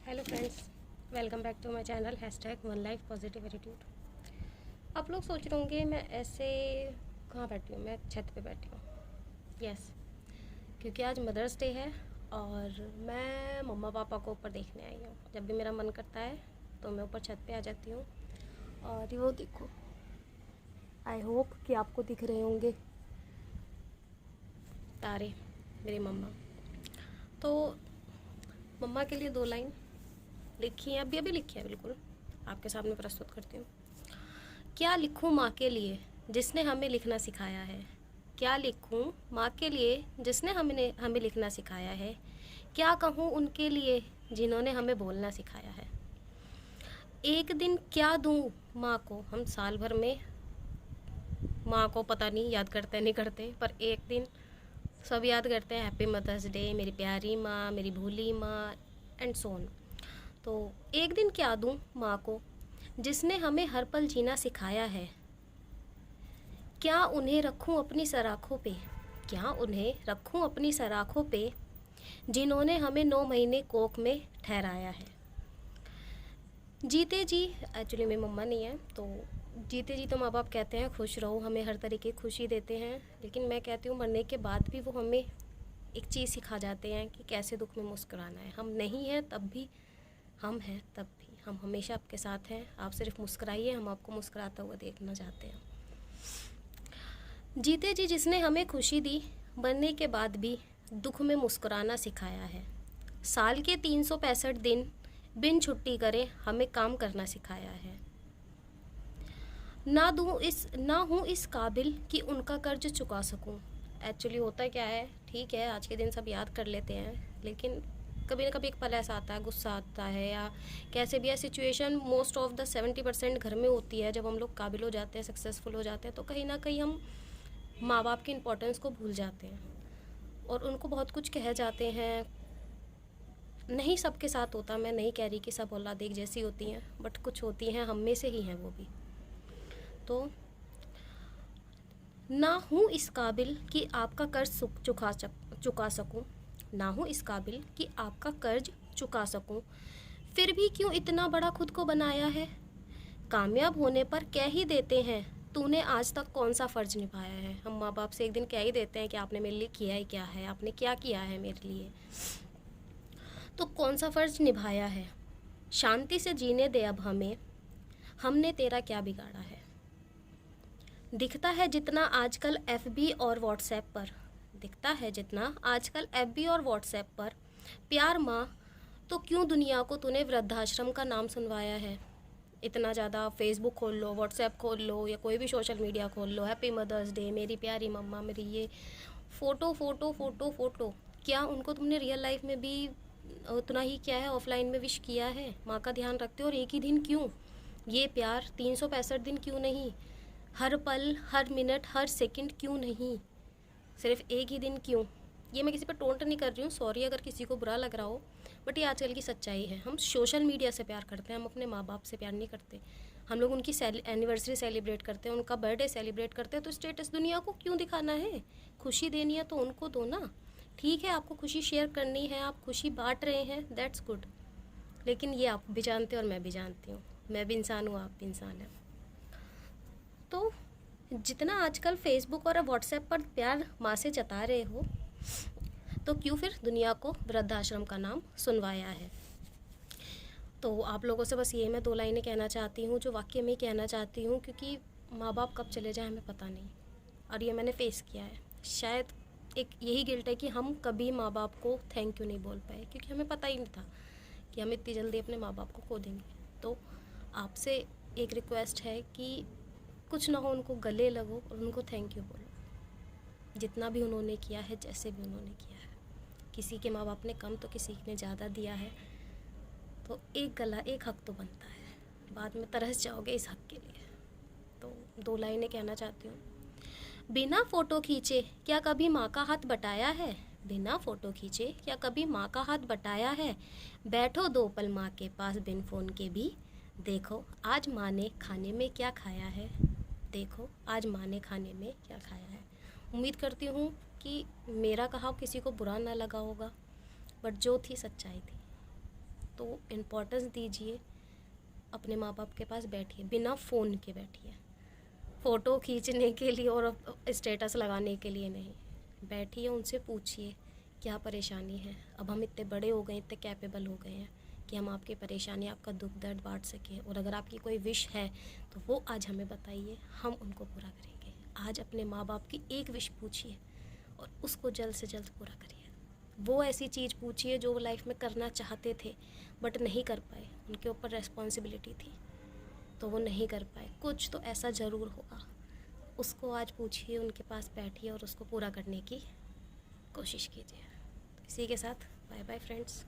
Hello friends, welcome back to my channel #one life positive attitude. आप लोग सोच रहे होंगे मैं ऐसे कहाँ बैठी हूँ। मैं छत पे बैठी हूँ। यस, क्योंकि आज मदर्स डे है और मैं मम्मा पापा को ऊपर देखने आई हूँ। जब भी मेरा मन करता है तो मैं ऊपर छत पे आ जाती हूँ। और वो देखो, आई होप कि आपको दिख रहे होंगे तारे, मेरी मम्मा। तो मम्मा के लिए 2 लाइन लिखी है, अभी लिखी है, बिल्कुल आपके सामने प्रस्तुत करती हूँ। क्या लिखूँ माँ के लिए जिसने हमें लिखना सिखाया है। क्या लिखूँ माँ के लिए जिसने हमें लिखना सिखाया है। क्या कहूँ उनके लिए जिन्होंने हमें बोलना सिखाया है। एक दिन क्या दूँ माँ को। हम साल भर में माँ को पता नहीं याद करते नहीं करते, पर एक दिन सब याद करते हैं। हैप्पी मदर्स डे मेरी प्यारी माँ, मेरी भूली माँ, एंड सो ऑन। तो एक दिन क्या दूँ माँ को जिसने हमें हर पल जीना सिखाया है। क्या उन्हें रखूँ अपनी सराखों पे। क्या उन्हें रखूँ अपनी सराखों पे जिन्होंने हमें 9 महीने कोख में ठहराया है। जीते जी, एक्चुअली मेरी मम्मा नहीं है, तो जीते जी तो माँ बाप कहते हैं खुश रहो, हमें हर तरीके की खुशी देते हैं। लेकिन मैं कहती हूँ मरने के बाद भी वो हमें एक चीज़ सिखा जाते हैं कि कैसे दुख में मुस्कुराना है। हम नहीं हैं तब भी, हम हैं तब भी, हम हमेशा आपके साथ हैं। आप सिर्फ मुस्कुराइए, हम आपको मुस्कुराता हुआ देखना चाहते हैं। जीते जी जिसने हमें खुशी दी, मरने के बाद भी दुख में मुस्कुराना सिखाया है। साल के 365 दिन बिन छुट्टी करे हमें काम करना सिखाया है। ना हूँ इस काबिल कि उनका कर्ज चुका सकूं। एक्चुअली होता क्या है, ठीक है आज के दिन सब याद कर लेते हैं, लेकिन कभी ना कभी एक पल ऐसा आता है, गुस्सा आता है या कैसे भी है सिचुएशन। मोस्ट ऑफ द 70% घर में होती है। जब हम लोग काबिल हो जाते हैं, सक्सेसफुल हो जाते हैं, तो कहीं ना कहीं हम माँ बाप की इम्पोर्टेंस को भूल जाते हैं और उनको बहुत कुछ कह जाते हैं। नहीं सबके साथ होता, मैं नहीं कह रही कि सब औलाद एक जैसी होती हैं, बट कुछ होती हैं, हम में से ही हैं वो भी। तो ना हूँ इस काबिल कि आपका कर्ज चुका सकूँ। ना हूँ इस काबिल कि आपका कर्ज चुका सकूँ। फिर भी क्यों इतना बड़ा खुद को बनाया है। कामयाब होने पर कह ही देते हैं तूने आज तक कौन सा फ़र्ज निभाया है। हम माँ बाप से एक दिन कह ही देते हैं कि आपने मेरे लिए किया ही क्या है, आपने क्या किया है मेरे लिए, तो कौन सा फ़र्ज निभाया है। शांति से जीने दे अब हमें, हमने तेरा क्या बिगाड़ा है। दिखता है जितना आजकल FB और व्हाट्सएप पर, दिखता है जितना आजकल FB और व्हाट्सएप पर प्यार माँ, तो क्यों दुनिया को तूने वृद्धाश्रम का नाम सुनवाया है। इतना ज़्यादा फेसबुक खोल लो, व्हाट्सएप खोल लो या कोई भी सोशल मीडिया खोल लो, हैप्पी मदर्स डे मेरी प्यारी मम्मा, मेरी ये फ़ोटो फ़ोटो फ़ोटो फ़ोटो। क्या उनको तुमने रियल लाइफ में भी उतना ही क्या है, ऑफलाइन में विश किया है। माँ का ध्यान रखते हो और एक ही दिन क्यों ये प्यार, 365 दिन क्यों नहीं, हर पल हर मिनट हर सेकंड क्यों नहीं, सिर्फ एक ही दिन क्यों। ये मैं किसी पर टोंट नहीं कर रही हूँ, सॉरी अगर किसी को बुरा लग रहा हो, बट ये आजकल की सच्चाई है। हम सोशल मीडिया से प्यार करते हैं, हम अपने माँ बाप से प्यार नहीं करते। हम लोग उनकी एनिवर्सरी सेलिब्रेट करते हैं, उनका बर्थडे सेलिब्रेट करते हैं, तो स्टेटस दुनिया को क्यों दिखाना है। खुशी देनी है तो उनको दो ना। ठीक है आपको खुशी शेयर करनी है, आप खुशी बांट रहे हैं, दैट्स गुड। लेकिन ये आप भी जानते हो और मैं भी जानती हूँ, मैं भी इंसान हूँ, आप भी इंसान हैं। तो जितना आजकल फेसबुक और व्हाट्सएप पर प्यार माँ से जता रहे हो, तो क्यों फिर दुनिया को वृद्धाश्रम का नाम सुनवाया है। तो आप लोगों से बस ये मैं 2 लाइनें कहना चाहती हूँ, जो वाकई में कहना चाहती हूँ, क्योंकि माँ बाप कब चले जाए हमें पता नहीं, और ये मैंने फेस किया है। शायद एक यही गिल्ट है कि हम कभी माँ बाप को थैंक यू नहीं बोल पाए, क्योंकि हमें पता ही नहीं था कि हम इतनी जल्दी अपने माँ बाप को खो देंगे। तो आपसे एक रिक्वेस्ट है कि कुछ ना हो उनको गले लगो और उनको थैंक यू बोलो, जितना भी उन्होंने किया है, जैसे भी उन्होंने किया है। किसी के माँ बाप ने कम तो किसी ने ज़्यादा दिया है, तो एक गला एक हक तो बनता है। बाद में तरस जाओगे इस हक के लिए। तो 2 लाइनें कहना चाहती हूँ। बिना फ़ोटो खींचे क्या कभी माँ का हाथ बटाया है। बिना फ़ोटो खींचे क्या कभी माँ का हाथ बटाया है। बैठो 2 पल माँ के पास बिन फ़ोन के भी, देखो आज माँ ने खाने में क्या खाया है। देखो आज माँ ने खाने में क्या खाया है। उम्मीद करती हूँ कि मेरा कहा किसी को बुरा ना लगा होगा, बट जो थी सच्चाई थी। तो इम्पोर्टेंस दीजिए, अपने माँ बाप के पास बैठिए, बिना फ़ोन के बैठिए, फ़ोटो खींचने के लिए और स्टेटस लगाने के लिए नहीं। बैठिए, उनसे पूछिए क्या परेशानी है। अब हम इतने बड़े हो गए, इतने कैपेबल हो गए हैं कि हम आपकी परेशानी, आपका दुख दर्द बांट सकें। और अगर आपकी कोई विश है तो वो आज हमें बताइए, हम उनको पूरा करेंगे। आज अपने माँ बाप की एक विश पूछिए और उसको जल्द से जल्द पूरा करिए। वो ऐसी चीज़ पूछिए जो वो लाइफ में करना चाहते थे बट नहीं कर पाए, उनके ऊपर रेस्पॉन्सिबिलिटी थी तो वो नहीं कर पाए। कुछ तो ऐसा ज़रूर होगा, उसको आज पूछिए, उनके पास बैठिए और उसको पूरा करने की कोशिश कीजिए। तो इसी के साथ बाय बाय फ्रेंड्स।